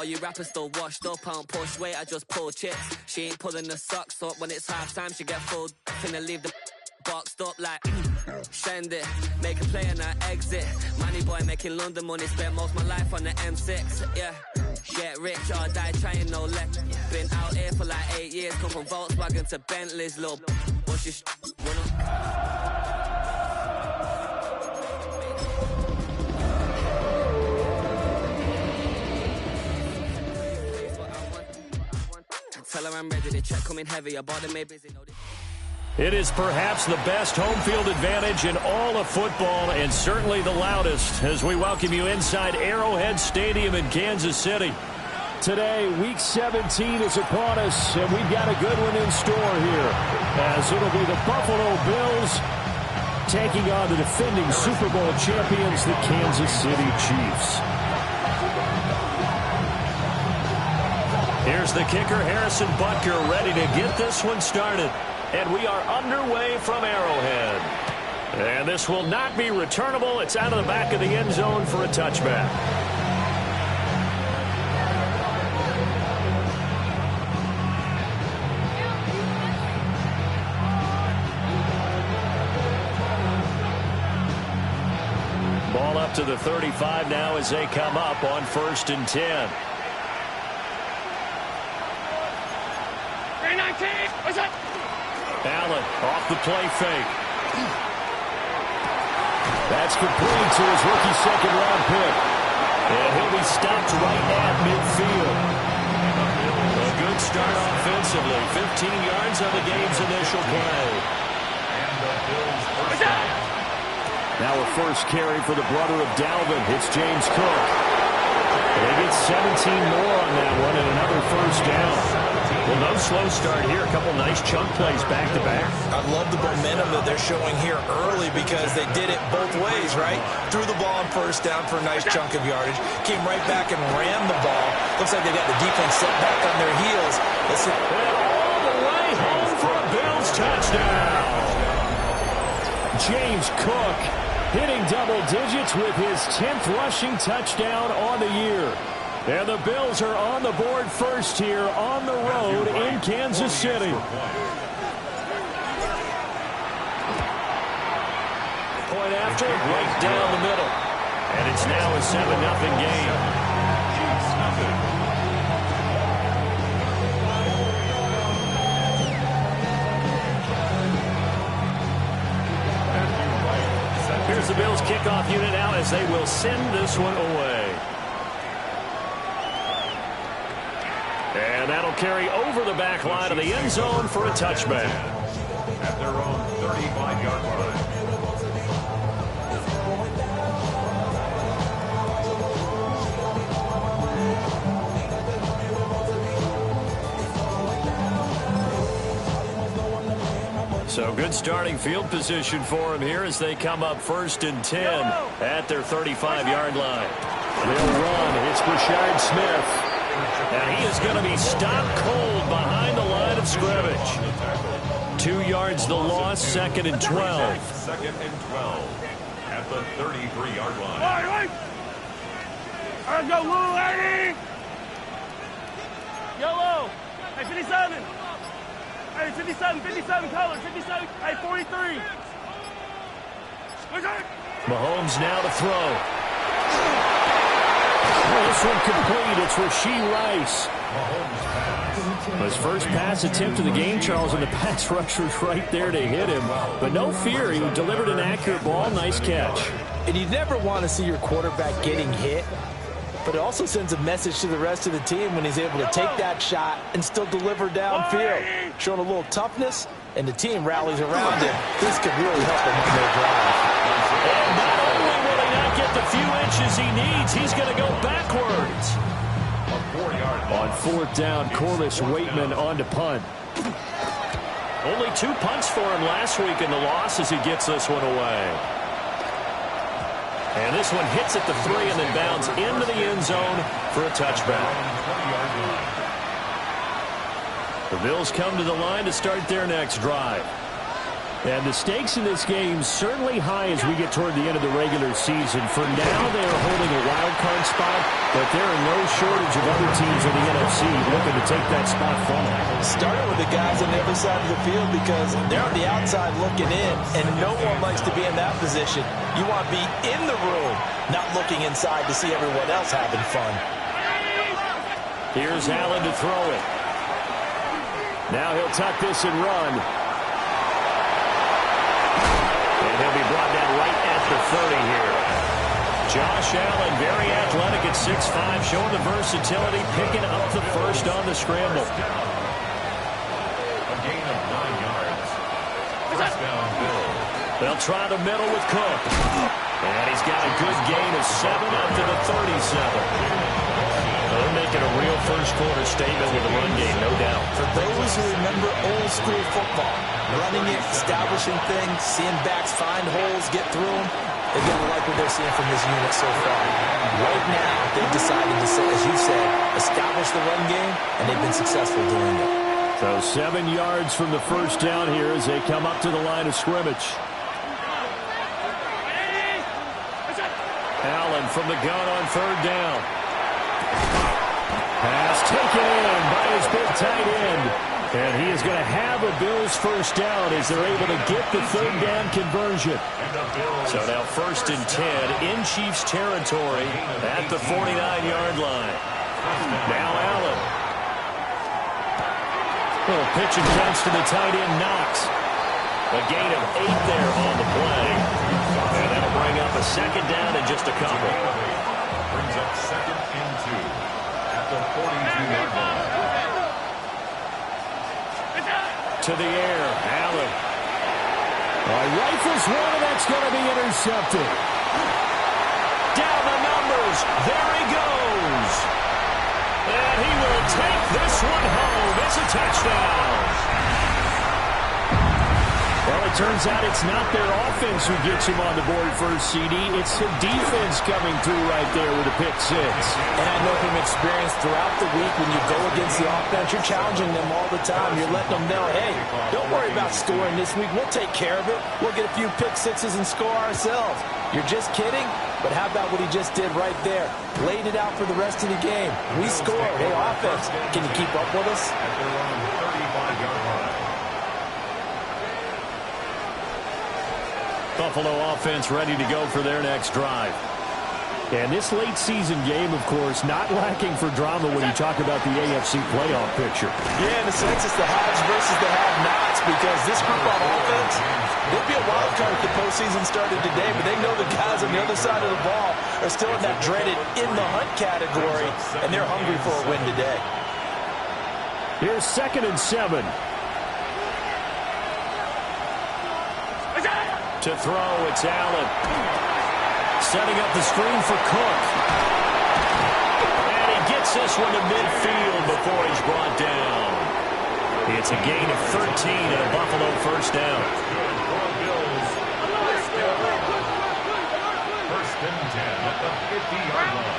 you rappers still washed up. I don't push weight, I just pull chips. She ain't pulling the socks up. When it's half time, she get full. Finna leave the boxed up like send it, make a play and I exit. Money boy making London money, spent most of my life on the M6. Yeah, get rich or die trying, no let. Been out here for like 8 years, come from Volkswagen to Bentley's, little what's your tell her I'm ready, the check coming heavy, I bought them made busy. It is perhaps the best home field advantage in all of football, and certainly the loudest, as we welcome you inside Arrowhead Stadium in Kansas City. Today, Week 17 is upon us, and we've got a good one in store here, as it'll be the Buffalo Bills taking on the defending Super Bowl champions, the Kansas City Chiefs. Here's the kicker, Harrison Butker, ready to get this one started. And we are underway from Arrowhead. And this will not be returnable. It's out of the back of the end zone for a touchback. Ball up to the 35 now as they come up on 1st and 10. 319, what's up? Allen off the play fake. That's complete to his rookie second-round pick. And he'll be stopped right at midfield. A good start offensively. 15 yards on the game's initial play. Now a first carry for the brother of Dalvin. It's James Cook. They get 17 more on that one and another first down. Well, no slow start here. A couple nice chunk plays back-to-back. I love the momentum that they're showing here early because they did it both ways, right? Threw the ball on first down for a nice chunk of yardage. Came right back and ran the ball. Looks like they got the defense set back on their heels. Listen. And all the way home for a Bills touchdown. James Cook hitting double digits with his 10th rushing touchdown on the year. And the Bills are on the board first here on the road in Kansas City. Point after, right down the middle. And it's now a 7-0 game. Here's the Bills kickoff unit out as they will send this one away. And that'll carry over the back line of the end zone for a touchback. At their own 35-yard line. So good starting field position for him here as they come up 1st and 10 at their 35-yard line. They'll run. It's Rashard Smith. And he is going to be stopped cold behind the line of scrimmage. 2 yards the loss, 2nd and 12. 2nd and 12 at the 33-yard line. All right. Let's go, Lou, lady. Yellow. Hey, 57. Hey, 57 color, 57. Hey, 43. Mahomes now to throw. This one complete. It's Rashee Rice. His first pass attempt of the game, Charles, and the pass rusher's right there to hit him. But no fear, he delivered an accurate ball. Nice catch. And you never want to see your quarterback getting hit, but it also sends a message to the rest of the team when he's able to take that shot and still deliver downfield. Showing a little toughness, and the team rallies around him. This could really help them in their drive. And not only will he not get the few inches he needs, he's going to go backwards. On 4th down, Corliss Waitman on to punt. Only 2 punts for him last week in the loss as he gets this one away. And this one hits at the 3 and then bounds into the end zone for a touchback. The Bills come to the line to start their next drive. And the stakes in this game certainly high as we get toward the end of the regular season. For now, they are holding a wild card spot, but there are no shortage of other teams in the NFC looking to take that spot from them. Starting with the guys on the other side of the field because they're on the outside looking in, and no one likes to be in that position. You want to be in the room, not looking inside to see everyone else having fun. Here's Allen to throw it. Now he'll tuck this and run. He'll be brought down right at the 30 here. Josh Allen, very athletic at 6'5", showing the versatility, picking up the first on the scramble. A gain of 9 yards. First down, Bills. They'll try the middle with Cook. And he's got a good gain of 7 up to the 37. They're making a real first-quarter statement with the run game, no doubt. For those who remember old-school football, running it, establishing things, seeing backs find holes, get through them, they've got to like what they're seeing from this unit so far. Right now, they've decided to, as you said, establish the run game, and they've been successful doing it. So 7 yards from the first down here as they come up to the line of scrimmage. Allen from the gun on third down. Pass taken in by his big tight end. And he is going to have a Bills first down as they're able to get the third down conversion. So now 1st and 10 in Chiefs territory at the 49-yard line. Now Allen. Little pitch and catch to the tight end, Knox. A gain of 8 there on the play. And that'll bring up a second down and just a couple. Brings up 2nd and 2 at the 42-yard line. To the air, Allen. Rifles one, and that's going to be intercepted. Down the numbers. There he goes. And he will take this one home. It's a touchdown. Well, it turns out it's not their offense who gets him on the board first, CD. It's the defense coming through right there with a pick 6. And I know from experience throughout the week when you go against the offense, you're challenging them all the time. You're letting them know, hey, don't worry about scoring this week. We'll take care of it. We'll get a few pick 6s and score ourselves. You're just kidding? But how about what he just did right there? Laid it out for the rest of the game. We scored. Hey, offense, can you keep up with us? At their own 35-yard line. Buffalo offense ready to go for their next drive. And this late season game, of course, not lacking for drama when you talk about the AFC playoff picture. Yeah, in a sense, it's the haves versus the have-nots because this group on offense, they'd be a wild card if the postseason started today, but they know the guys on the other side of the ball are still in that dreaded in-the-hunt category, and they're hungry for a win today. Here's 2nd and 7. To throw, it's Allen. Setting up the screen for Cook. And he gets this one to midfield before he's brought down. It's a gain of 13 and a Buffalo first down. First and 10 at the 50-yard line.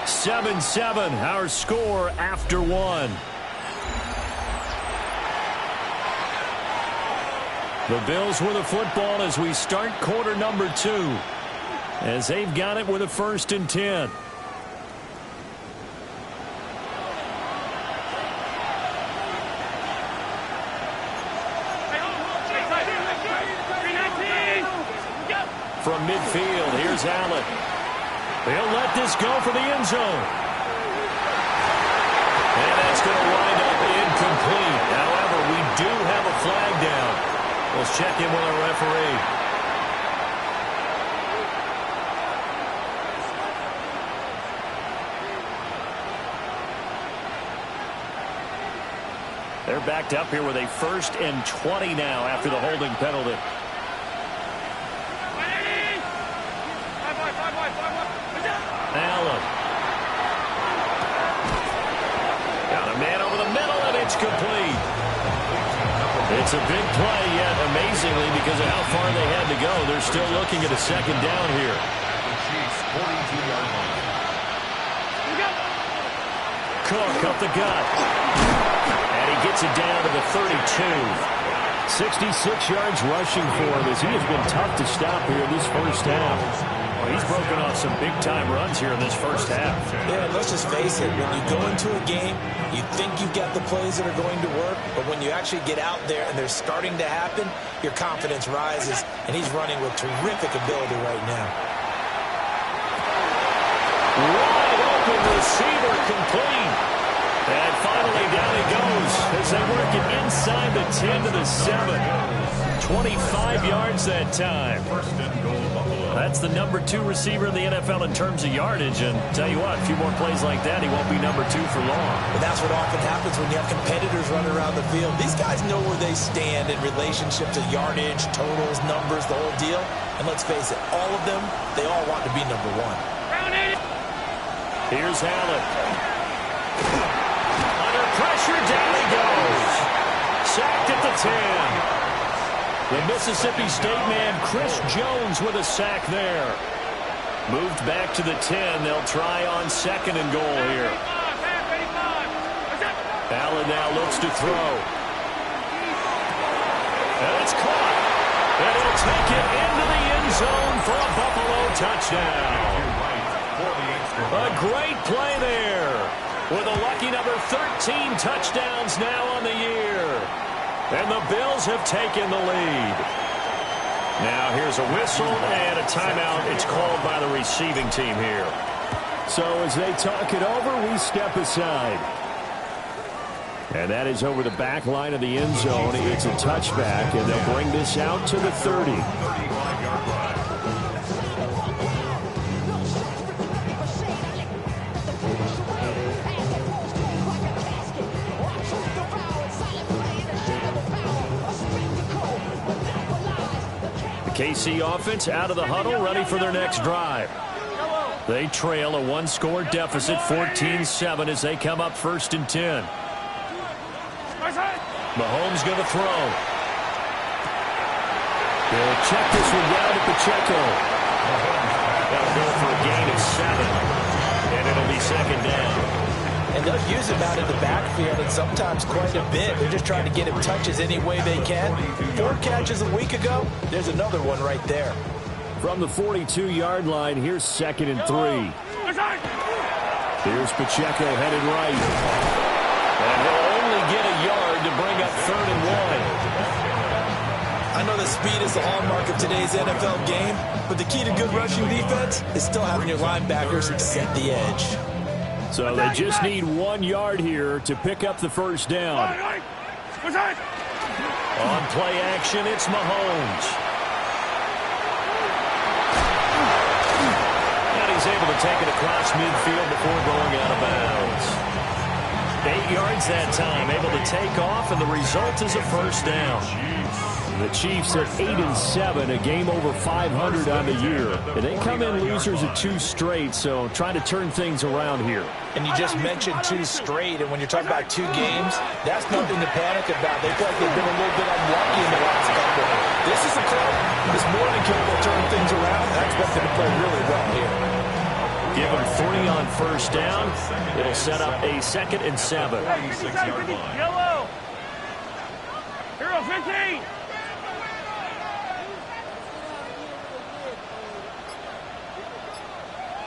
7-7, our score after 1. The Bills with the football as we start quarter number 2. As they've got it with a 1st and 10. From midfield, here's Allen. He'll let this go for the end zone. And that's going to wind up incomplete. However, we do have a flag down. Let's check in with our referee. They're backed up here with a 1st and 20 now after the holding penalty. Allen. Got a man over the middle, and it's complete. It's a big play, yet amazingly, because of how far they had to go, they're still looking at a second down here. The Chiefs' 42-yard line. Cook up the gut. And he gets it down to the 32. 66 yards rushing for him as he has been tough to stop here in this first half. Well, he's broken off some big-time runs here in this first half. Yeah, let's just face it. When you go into a game, you think you've got the plays that are going to work, but when you actually get out there and they're starting to happen, your confidence rises, and he's running with terrific ability right now. Wide open receiver complete. And finally down he goes as they work it inside the 10 to the 7. 25 yards that time. That's the number 2 receiver in the NFL in terms of yardage. And tell you what, a few more plays like that, he won't be number 2 for long. But that's what often happens when you have competitors running around the field. These guys know where they stand in relationship to yardage, totals, numbers, the whole deal. And let's face it, all of them, they all want to be number 1. Here's Allen. Under pressure, down he goes. Sacked at the 10. The Mississippi State man, Chris Jones, with a sack there. Moved back to the 10. They'll try on 2nd and goal here. Allen now looks to throw. And it's caught. And he'll take it into the end zone for a Buffalo touchdown. A great play there. With a lucky number 13 touchdowns now on the year. And the Bills have taken the lead. Now here's a whistle and a timeout. It's called by the receiving team here. So as they talk it over, we step aside. And that is over the back line of the end zone. It's a touchback, and they'll bring this out to the 30. KC offense out of the huddle, ready for their next drive. They trail a 1-score deficit, 14-7, as they come up 1st and 10. Mahomes going to throw. They'll check this one down to Pacheco. That'll go for a gain of 7, and it'll be 2nd down. And they'll use him out in the backfield, and sometimes quite a bit. They're just trying to get him touches any way they can. 4 catches a week ago. There's another one right there. From the 42-yard line, here's 2nd and 3. Here's Pacheco headed right. And he'll only get a yard to bring up 3rd and 1. I know the speed is the hallmark of today's NFL game, but the key to good rushing defense is still having your linebackers set the edge. So they just need 1 yard here to pick up the 1st down. On play action, it's Mahomes. And he's able to take it across midfield before going out of bounds. 8 yards that time, able to take off, and the result is a 1st down. The Chiefs at 8-7, a game over 500 on the year. And they come in losers at 2 straight, so trying to turn things around here. And you just mentioned 2 straight, and when you're talking about 2 games, that's nothing to panic about. They feel like they've been a little bit unlucky in the last couple. This is a club that's more than capable of turning things around. I expect them to play really well here. Give them 3 on 1st down. It'll set up a 2nd and 7. Yellow. Hero 15.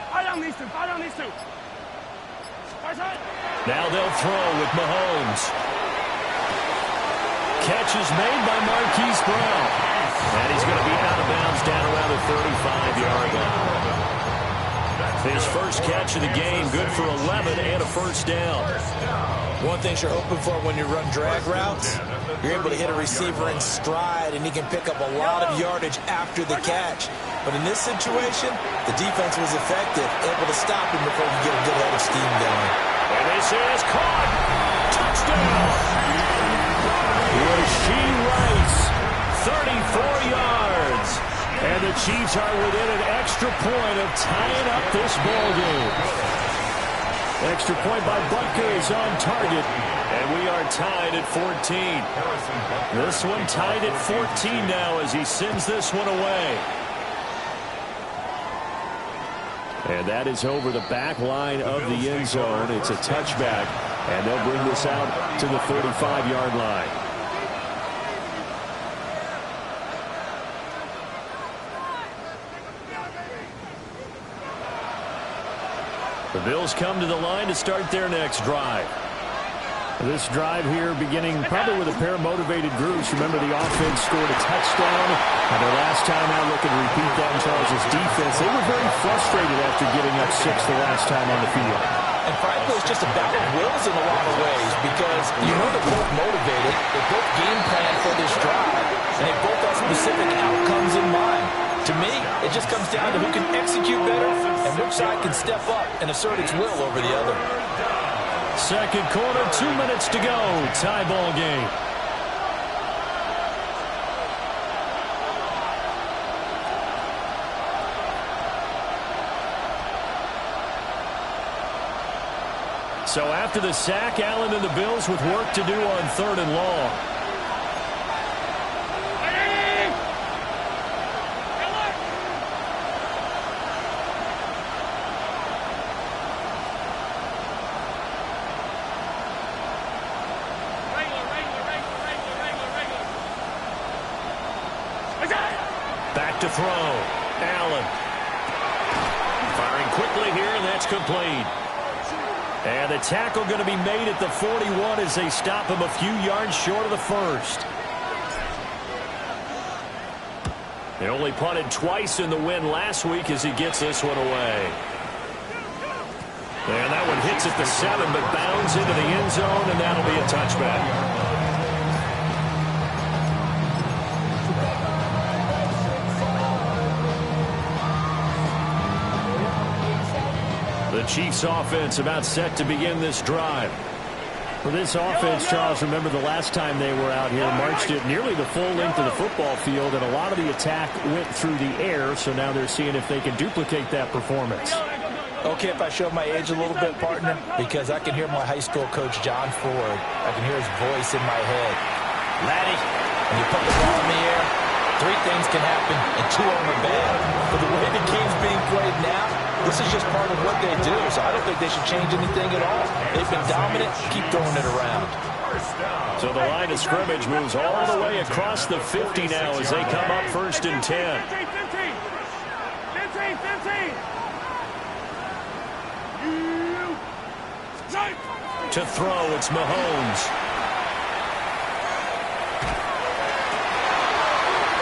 Fight on these two. Now they'll throw with Mahomes. Catch is made by Marquise Brown. And he's going to be out of bounds down around the 35-yard line. His first catch of the game, good for 11 and a 1st down. One thing you're hoping for when you run drag routes, you're able to hit a receiver in stride, and he can pick up a lot of yardage after the catch. But in this situation, the defense was effective, able to stop him before he get a good head of steam going. And this is caught. Touchdown. Rasheed Rice, 34 yards. And the Chiefs are within an extra point of tying up this ball game. Extra point by Butker is on target. And we are tied at 14. This one tied at 14 now as he sends this one away. And that is over the back line of the end zone. It's a touchback. And they'll bring this out to the 35-yard line. The Bills come to the line to start their next drive. This drive here beginning probably with a pair of motivated groups. Remember, the offense scored a touchdown. And their last time out, looking to repeat that in Charles' defense. They were very frustrated after giving up 6 the last time on the field. And frankly, it's just a battle of wills in a lot of ways because you know they're both motivated. They both game plan for this drive. And they both have specific outcomes in mind. To me, it just comes down to who can execute better and which side can step up and assert its will over the other. Second quarter, 2 minutes to go. Tie ball game. So after the sack, Allen and the Bills with work to do on 3rd and long. Back to throw. Allen. Firing quickly here, and that's complete. And the tackle going to be made at the 41 as they stop him a few yards short of the first. They only punted twice in the win last week as he gets this one away. And that one hits at the 7, but bounds into the end zone, and that'll be a touchback. The Chiefs offense about set to begin this drive. For this offense, Charles, remember the last time they were out here, marched it nearly the full length of the football field, and a lot of the attack went through the air, so now they're seeing if they can duplicate that performance. Okay, if I show my age a little bit, partner, because I can hear my high school coach, John Ford. I can hear his voice in my head. Laddie, when you put the ball in the air, 3 things can happen, and 2 of them are bad. But the way the game's being played now, this is just part of what they do, so I don't think they should change anything at all. They've been dominant. Keep throwing it around. So the line of scrimmage moves all the way across the 50 now as they come up 1st and 10. 15. To throw, it's Mahomes.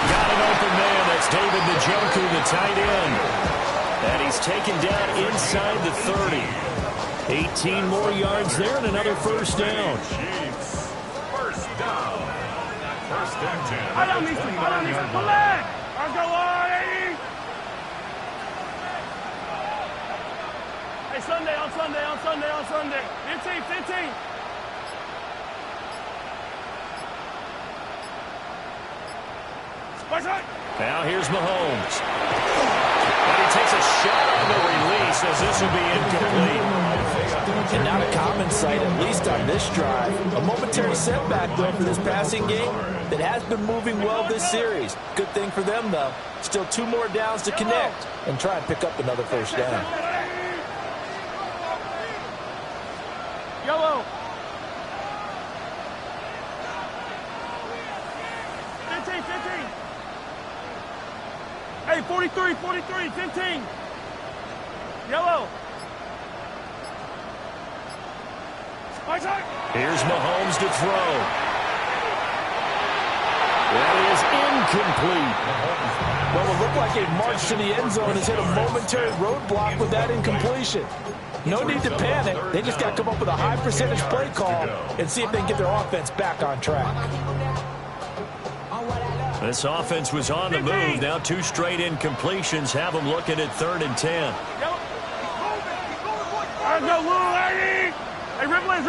Got an open man. That's David Njoku, the tight end. And he's taken down inside the 30. 18 more yards there and another first down. First down. 1st and 10. I don't need to pull it. I'll go on. Hey, Sunday. 15. Now here's Mahomes. And he takes a shot on the release as this will be incomplete. And not a common sight, at least on this drive. A momentary setback, though, for this passing game that has been moving well this series. Good thing for them, though. Still 2 more downs to connect and try and pick up another first down. Yellow. 15. Hey, 43, 15. Yellow. Here's Mahomes to throw. That is incomplete. Well, it looked like a march to the end zone has hit a momentary roadblock with that incompletion. No need to panic. They just got to come up with a high percentage play call and see if they can get their offense back on track. This offense was on the move. Now 2 straight incompletions have them looking at 3rd and 10. Let's go, Lou, lady! Hey, dribble it.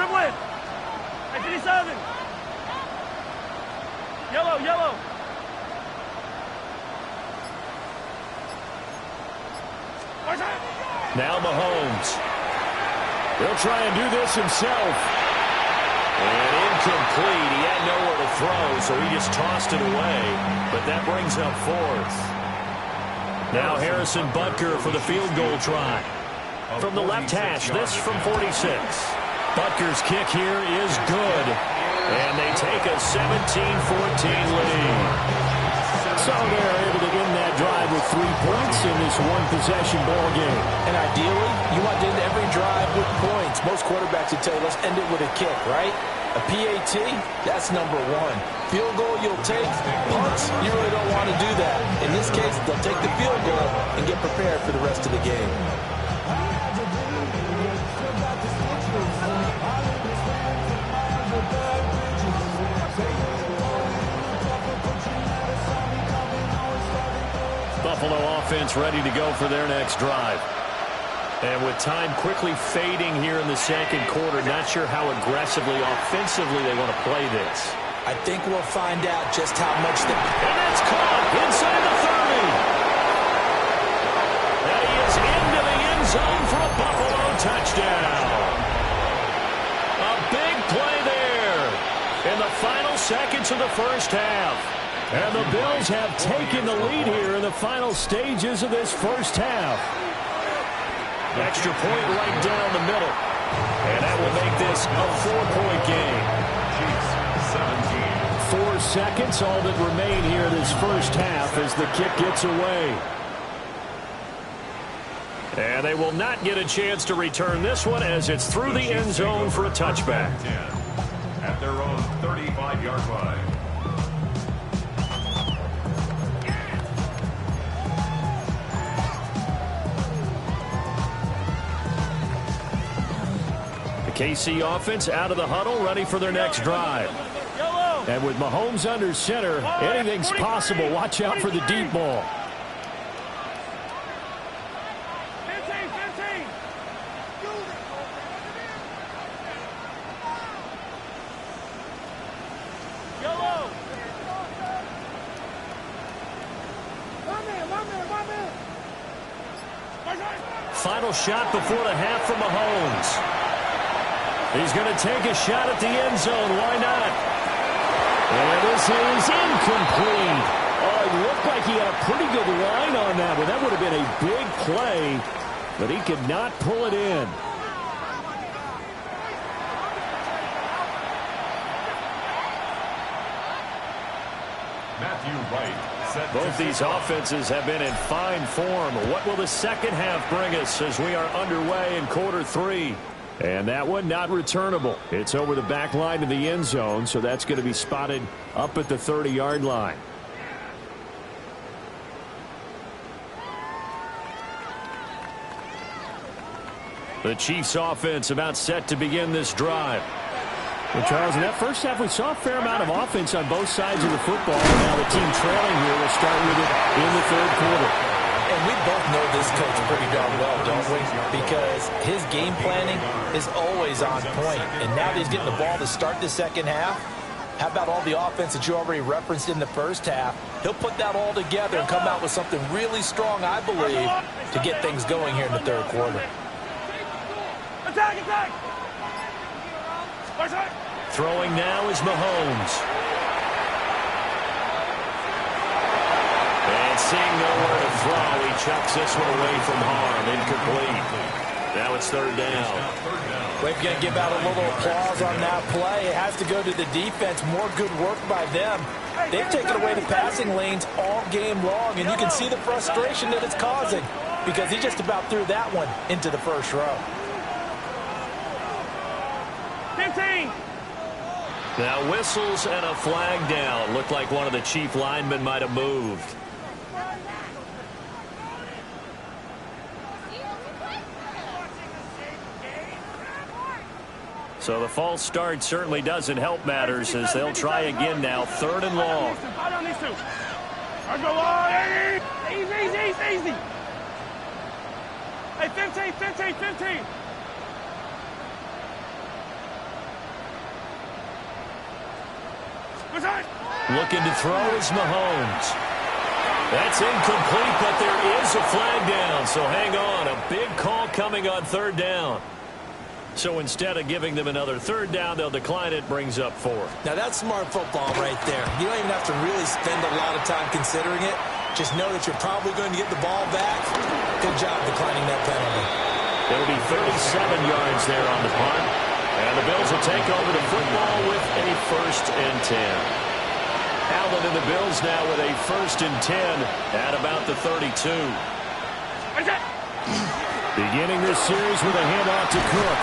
Hey, 57. Yellow. Now Mahomes. He'll try and do this himself. And incomplete. He had nowhere to throw, so he just tossed it away. But that brings up 4th. Now Harrison Butker for the field goal try. From the left hash, this from 46. Butker's kick here is good. And they take a 17-14 lead. So they're able to end that drive with 3 points in this one-possession ball game. And ideally, you want to end every drive with points. Most quarterbacks would tell you, let's end it with a kick, right? A PAT, that's number one. Field goal you'll take. Punts, you really don't want to do that. In this case, they'll take the field goal and get prepared for the rest of the game. Buffalo offense ready to go for their next drive. And with time quickly fading here in the second quarter, not sure how aggressively, offensively they want to play this. I think we'll find out just how much they... And it's caught inside the 30. And he is into the end zone for a Buffalo touchdown. A big play there in the final seconds of the first half. And the Bills have taken the lead here in the final stages of this first half. Extra point right down the middle. And that will make this a 4-point game. Chiefs, 17. 4 seconds, all that remain here this first half as the kick gets away. And they will not get a chance to return this one as it's through the end zone for a touchback. 10 at their own 35-yard line. KC offense out of the huddle, ready for their next drive. And with Mahomes under center, anything's possible. Watch out for the deep ball. 15. Yellow. One man. Final shot before the half from Mahomes. He's going to take a shot at the end zone. Why not? And this is incomplete. Oh, it looked like he had a pretty good line on that one. That would have been a big play, but he could not pull it in. Matthew Wright. Both these offenses have been in fine form. What will the second half bring us as we are underway in quarter 3? And that one not returnable. It's over the back line of the end zone, so that's going to be spotted up at the 30-yard line. The Chiefs offense about set to begin this drive. Well, Charles, in that first half, we saw a fair amount of offense on both sides of the football. Now the team trailing here will start with it in the third quarter. And we both know this coach pretty darn well, don't we? Because his game planning is always on point. And now that he's getting the ball to start the second half, how about all the offense that you already referenced in the first half? He'll put that all together and come out with something really strong, I believe, to get things going here in the third quarter. Attack! Throwing now is Mahomes. And seeing nowhere to throw, he chucks this one away from harm. Incomplete. Now it's third down. We're going to give out a little applause on that play. It has to go to the defense. More good work by them. They've taken away the passing lanes all game long, and you can see the frustration that it's causing because he just about threw that one into the first row. 15. Now whistles and a flag down. Looked like one of the Chief linemen might have moved. So the false start certainly doesn't help matters as they'll try again now. Third and long. I go on. Easy. Hey, 15. Looking to throw is Mahomes. That's incomplete, but there is a flag down, so hang on. A big call coming on third down. So instead of giving them another third down, they'll decline it, brings up 4. Now that's smart football right there. You don't even have to really spend a lot of time considering it. Just know that you're probably going to get the ball back. Good job declining that penalty. It'll be 37 yards there on the punt. And the Bills will take over the football with a 1st and 10. Allen and the Bills now with a 1st and 10 at about the 32. Beginning this series with a handoff to Cook.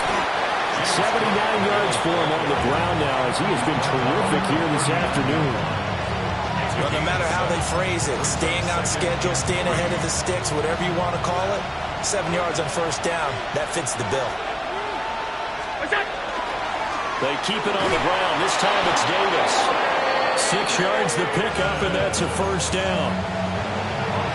79 yards for him on the ground now as he has been terrific here this afternoon. Well, no matter how they phrase it, staying on schedule, staying ahead of the sticks, whatever you want to call it, 7 yards on 1st down, that fits the bill. They keep it on the ground. This time it's Davis. 6 yards the pickup, and that's a 1st down.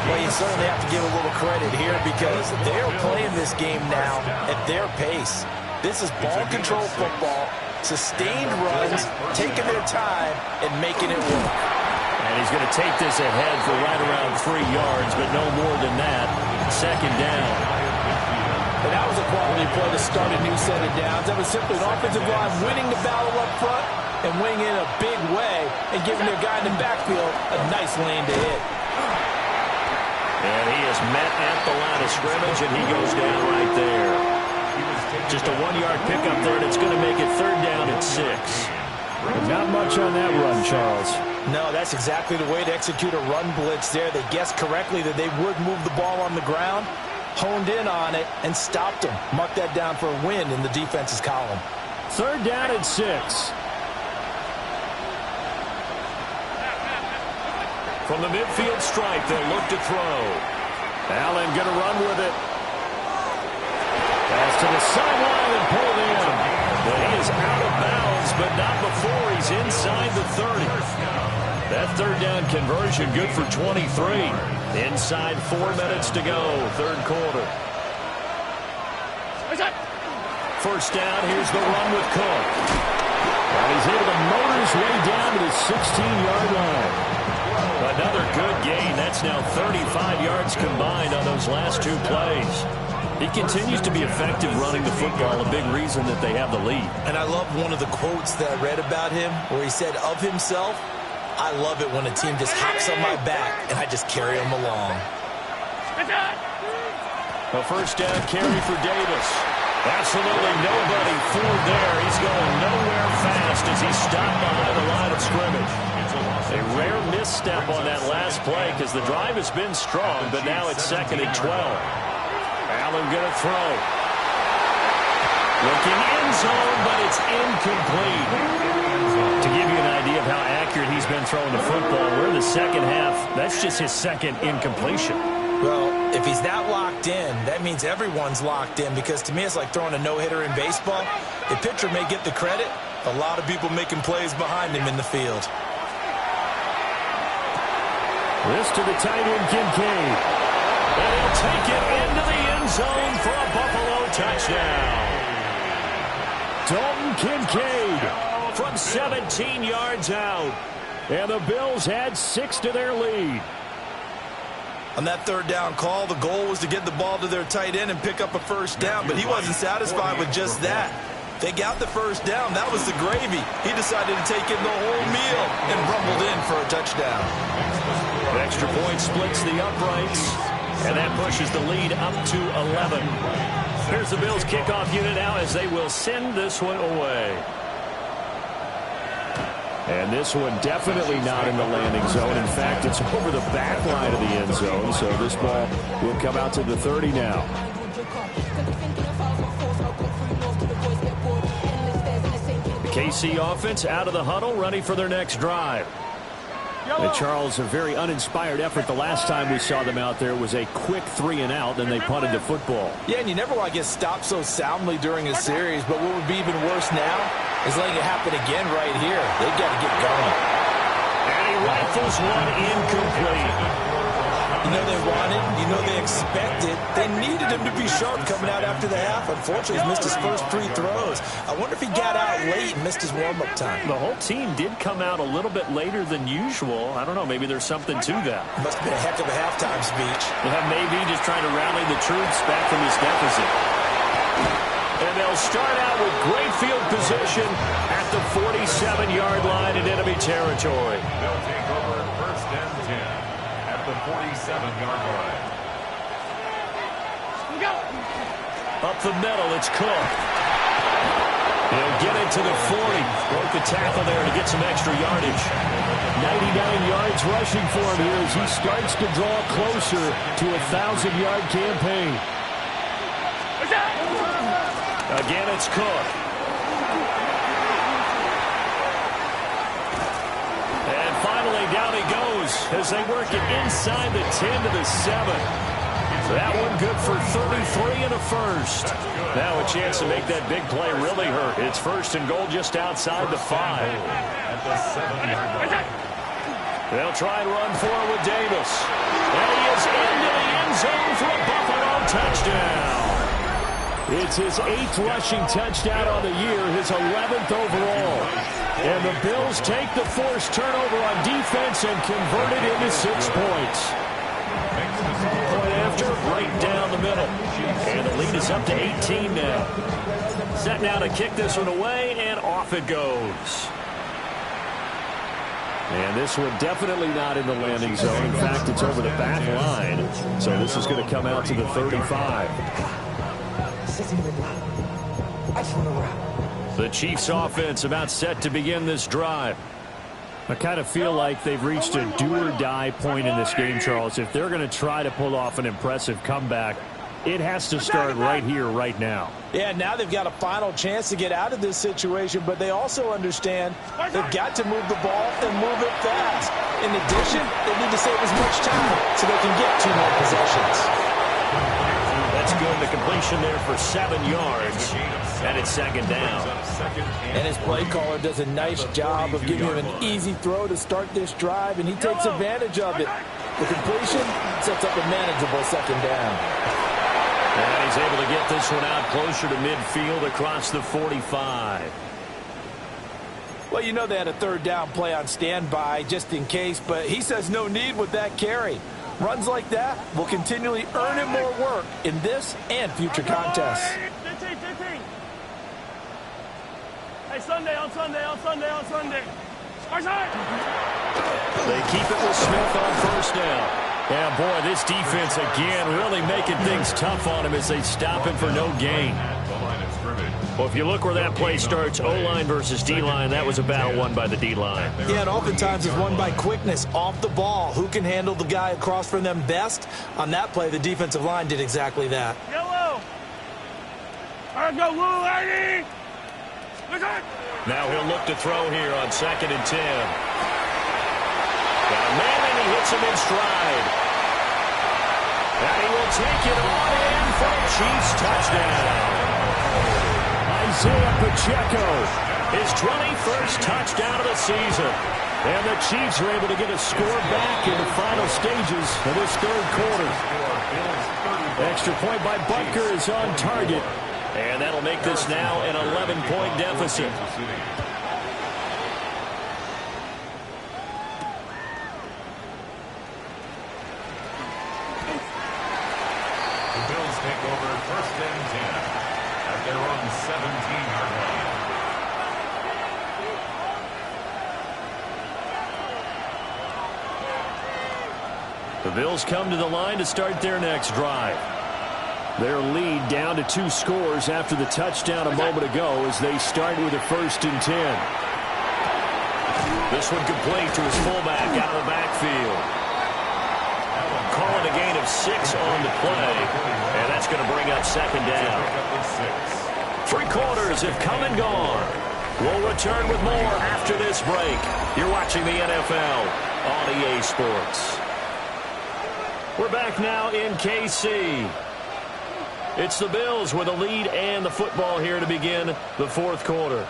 Well, you certainly have to give a little credit here because they're playing this game now at their pace. This is ball control football, sustained runs, taking their time, and making it work. And he's going to take this ahead for right around 3 yards, but no more than that. 2nd down. And that was a quality play to start a new set of downs. That was simply an offensive line winning the battle up front and winning in a big way and giving their guy in the backfield a nice lane to hit. And he is met at the line of scrimmage, and he goes down right there. Just a 1-yard pickup there, and it's going to make it 3rd down at 6. Not much on that run, Charles. No, that's exactly the way to execute a run blitz there. They guessed correctly that they would move the ball on the ground, honed in on it, and stopped them. Mark that down for a win in the defense's column. 3rd down at 6. From the midfield stripe, they'll look to throw. Allen going to run with it. Pass to the sideline and pulled in. But he is out of bounds, but not before he's inside the 30. That 3rd down conversion good for 23. Inside 4 minutes to go, 3rd quarter. 1st down, here's the run with Cook. And he's able to motor his way down to the 16-yard line. Another good gain. That's now 35 yards combined on those last 2 plays. He continues to be effective running the football, a big reason that they have the lead. And I love one of the quotes that I read about him where he said of himself, I love it when a team just hops on my back and I just carry them along. A 1st down carry for Davis. Absolutely nobody forward there. He's going nowhere fast as he stopped behind the line of scrimmage. A rare misstep on that last play because the drive has been strong, but now it's 2nd and 12. Allen going to throw. Looking end zone, but it's incomplete. To give you an idea of how accurate he's been throwing the football, we're in the 2nd half. That's just his 2nd incompletion. Well, if he's that locked in, that means everyone's locked in because to me it's like throwing a no-hitter in baseball. The pitcher may get the credit, a lot of people making plays behind him in the field. This to the tight end, Kincaid. And he'll take it into the end zone for a Buffalo touchdown. Dalton Kincaid from 17 yards out. And the Bills had 6 to their lead. On that 3rd down call, the goal was to get the ball to their tight end and pick up a 1st down, but he wasn't satisfied with just that. They got the 1st down. That was the gravy. He decided to take in the whole meal and rumbled in for a touchdown. Extra point splits the uprights, and that pushes the lead up to 11. Here's the Bills kickoff unit now as they will send this one away. And this one definitely not in the landing zone. In fact, it's over the back line of the end zone, so this ball will come out to the 30 now. The KC offense out of the huddle, ready for their next drive. And Charles, a very uninspired effort the last time we saw them out there was a quick 3 and out, then they punted the football. Yeah, and you never want to get stopped so soundly during a series, but what would be even worse now is letting it happen again right here. They've got to get going. And he rifles one incomplete. You know they wanted, you know they expected. They needed him to be sharp coming out after the half. Unfortunately, he's missed his first 3 throws. I wonder if he got out late and missed his warm-up time. The whole team did come out a little bit later than usual. I don't know, maybe there's something to that. Must have been a heck of a halftime speech. Yeah, maybe just trying to rally the troops back from this deficit. And they'll start out with great field position at the 47-yard line in enemy territory. They'll take over 1st and 10 at the 47-yard line. Up the middle, it's Cook. He'll get it to the 40. Broke the tackle there to get some extra yardage. 99 yards rushing for him here as he starts to draw closer to a 1,000-yard campaign. Again, it's Cook. And finally, down he goes as they work it inside the 10 to the 7. That one good for 33 and a first. Now a chance to make that big play really hurt. It's first and goal just outside the 5. At the 7-yard line. They'll try and run forward with Davis. And he is into the end zone for a Buffalo touchdown. It's his 8th rushing touchdown on the year, his 11th overall. And the Bills take the forced turnover on defense and convert it into 6 points. Point after, right down the middle. And the lead is up to 18 now. Set now to kick this one away, and off it goes. And this one definitely not in the landing zone. In fact, it's over the back line. So this is going to come out to the 35. The Chiefs offense about set to begin this drive. I kind of feel like they've reached a do-or-die point in this game, Charles. If they're going to try to pull off an impressive comeback, it has to start right here, right now. Yeah, now they've got a final chance to get out of this situation, but they also understand they've got to move the ball and move it fast. In addition, they need to save as much time so they can get 2 more possessions. That's good. The completion there for 7 yards, and it's second down. And his play caller does a nice job of giving him an easy throw to start this drive, and he takes advantage of it. The completion sets up a manageable second down. And he's able to get this one out closer to midfield across the 45. Well, you know they had a 3rd down play on standby just in case, but he says no need with that carry. Runs like that will continually earn him more work in this and future contests. 15. Hey, Sunday. They keep it with Smith on first down. Yeah, boy, this defense again really making things tough on him as they stop him for no gain. Well, if you look where that play starts, O-line versus D-line, that was a battle won by the D-line. Yeah, and oftentimes it's won by quickness off the ball. Who can handle the guy across from them best? On that play, the defensive line did exactly that. Yellow. All right, go, Lou, Eddie. Now he'll look to throw here on 2nd and 10. Got a man, and he hits him in stride. And he will take it on in for a Chiefs touchdown. Isaiah Pacheco, his 21st touchdown of the season. And the Chiefs are able to get a score back in the final stages of this 3rd quarter. Extra point by Butker is on target. And that'll make this now an 11-point deficit. The Bills take over 1st and 10 at their own 17-yard line. The Bills come to the line to start their next drive. Their lead down to 2 scores after the touchdown a moment ago as they start with a 1st and 10. This one complete to his fullback out of the backfield. Calling a gain of 6 on the play, and that's going to bring up 2nd down. 3 quarters have come and gone. We'll return with more after this break. You're watching the NFL on EA Sports. We're back now in KC. It's the Bills with a lead and the football here to begin the 4th quarter.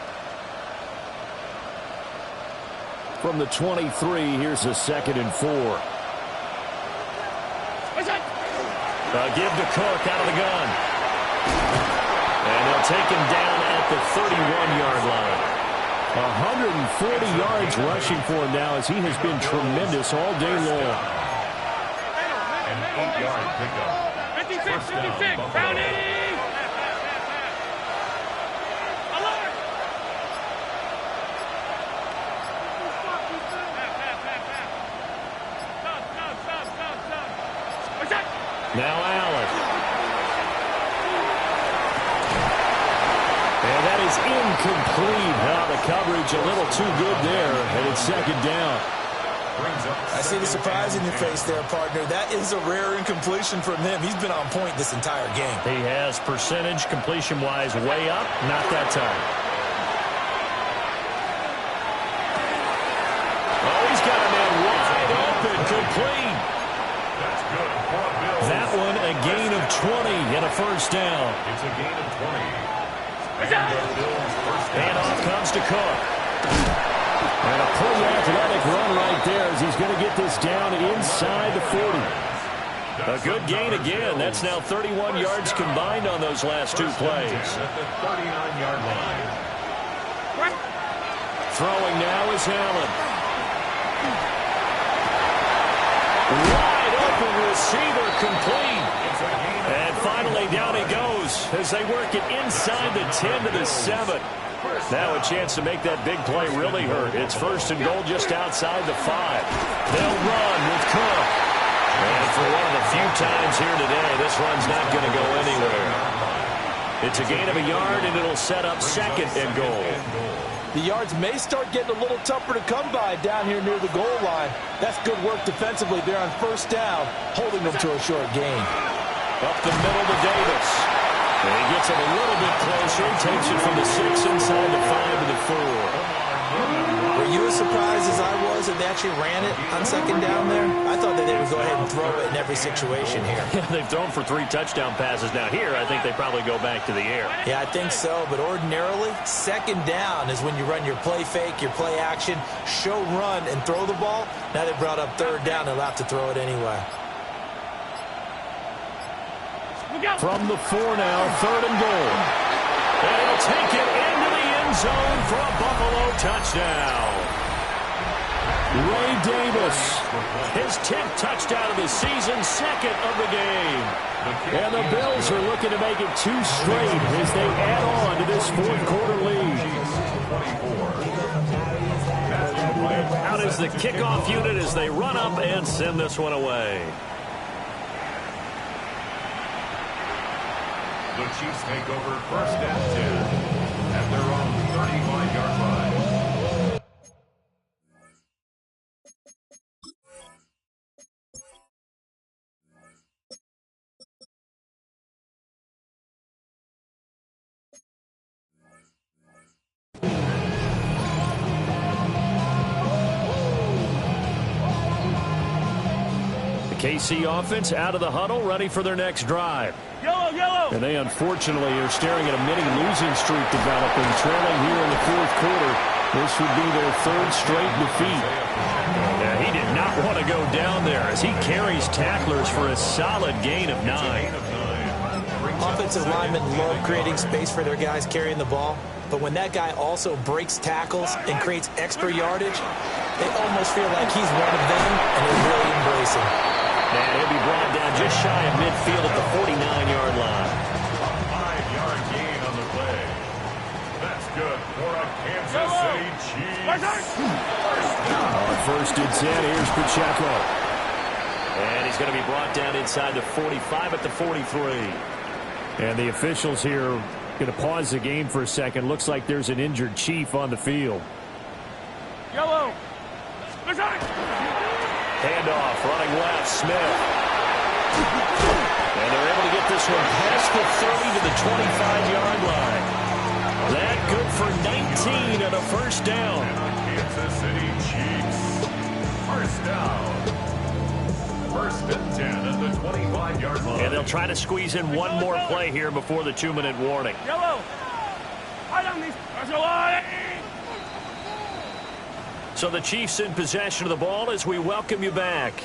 From the 23, here's a 2nd and 4. Give to Cook out of the gun. And they'll take him down at the 31-yard line. 140 yards rushing for him now as he has been tremendous all day long. An 8-yard pickup. 56, Brownie! Now Allen. And that is incomplete. Now the coverage a little too good there, and it's second down. I see the surprise in your face there, partner. That is a rare incompletion from him. He's been on point this entire game. He has percentage completion-wise way up, not that time. Oh, he's got a man wide open, complete. That's good for a Bill. That one a gain of 20 and a first down. It's a gain of 20. And the Bills' first down. Handoff comes to Cook. And a pretty athletic run right there as he's going to get this down inside the 40. A good gain again. That's now 31 yards combined on those last two plays. At the 39-yard line. Throwing now is Allen. Wide open receiver complete. And finally down he goes as they work it inside the 10 to the 7. Now a chance to make that big play really hurt. It's first and goal just outside the 5. They'll run with Cook. And for one of the few times here today, this run's not going to go anywhere. It's a gain of a yard, and it'll set up second and goal. The yards may start getting a little tougher to come by down here near the goal line. That's good work defensively there on first down, holding them to a short gain. Up the middle to Davis. And he gets it a little bit closer. He takes it from the 6 inside the 5 to the 4. Were you as surprised as I was that they actually ran it on second down there? I thought that they would go ahead and throw it in every situation here. Yeah, they've thrown for 3 touchdown passes. Now here, I think they probably go back to the air. Yeah, I think so. But ordinarily, second down is when you run your play fake, your play action, show run, and throw the ball. Now they brought up third down. They'll have to throw it anyway. From the 4 now, third and goal. And he'll take it into the end zone for a Buffalo touchdown. Ray Davis, his 10th touchdown of the season, second of the game. And the Bills are looking to make it 2 straight as they add on to this fourth quarter lead. Out is the kickoff unit as they run up and send this one away. The Chiefs take over first and 10 at their own 35-yard line. KC offense out of the huddle, ready for their next drive. Yellow, yellow. And they unfortunately are staring at a mini losing streak developing, trailing here in the fourth quarter. This would be their 3rd straight defeat. Yeah, he did not want to go down there as he carries tacklers for a solid gain of 9. Offensive linemen love creating space for their guys carrying the ball. But when that guy also breaks tackles and creates extra yardage, they almost feel like he's one of them, and they really embrace him. And he'll be brought down just shy of midfield at the 49-yard line. A 5-yard gain on the play. That's good for a Kansas City Chiefs. On first and 10, here's Pacheco. And he's going to be brought down inside the 45 at the 43. And the officials here going to pause the game for a second. Looks like there's an injured Chief on the field. Yellow. Handoff, running left, Smith. And they're able to get this one past the 30 to the 25-yard line. That good for 19 and a first down. Kansas City Chiefs. First down. First and 10 at the 25-yard line. And they'll try to squeeze in one more play here before the 2-minute warning. Yellow. So the Chiefs in possession of the ball as we welcome you back.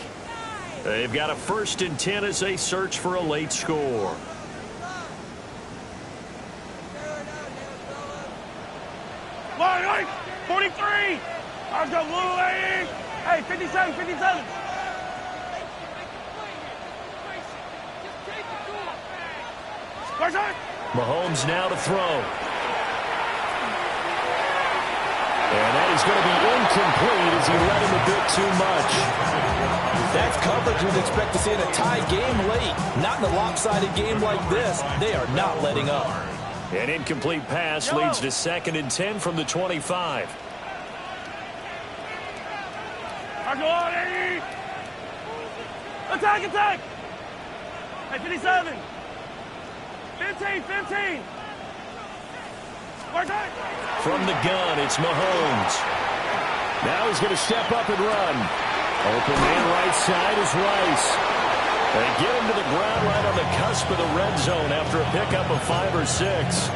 They've got a first and 10 as they search for a late score. Line, 43. I've got blue lane. Hey, 57, 57. Mahomes now to throw. And that is going to be incomplete as he let him a bit too much. That's coverage you'd expect to see in a tie game late. Not in a lopsided game like this. They are not letting up. An incomplete pass leads to 2nd and 10 from the 25. Attack, attack! Hey, 57. 15. From the gun, it's Mahomes. Now he's going to step up and run. Open man right side is Rice. They get him to the ground right on the cusp of the red zone after a pickup of 5 or 6.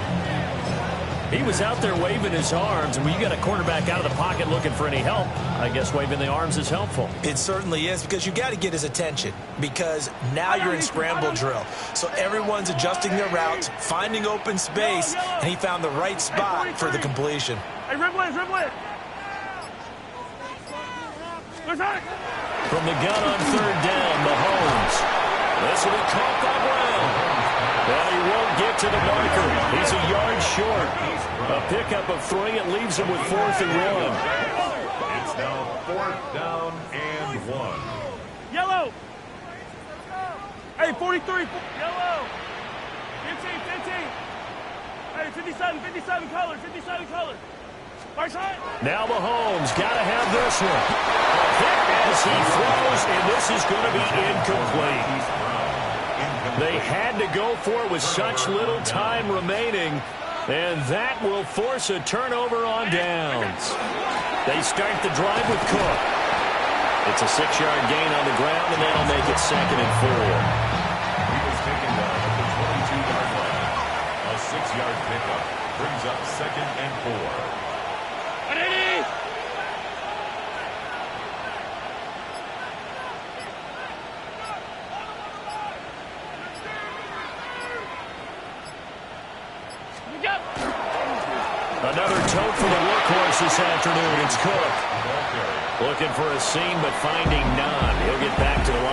He was out there waving his arms, and when you got a quarterback out of the pocket looking for any help, I guess waving the arms is helpful. It certainly is, because you got to get his attention, because now you're in scramble drill. So everyone's adjusting their routes, finding open space, and he found the right spot for the completion. Hey, dribble it. From the gun on 3rd down, Mahomes. This will be caught by Brown. Well, he won't get to the marker. He's a yard short. A pickup of 3. It leaves him with 4th and 1. It's now 4th down and 1. Yellow. Hey, 43. Yellow. 15. Hey, 57 color. Right side. Now Mahomes got to have this one. A hit as he throws, and this is going to be incomplete. They had to go for it with such little time remaining, and that will force a turnover on downs. They start the drive with Cook. It's a 6-yard gain on the ground, and that'll make it 2nd and 4. He was taken down at the 22-yard line. A 6-yard pickup brings up 2nd and 4. Another tote for the workhorse this afternoon. It's Cook. Looking for a seam, but finding none. He'll get back to the line.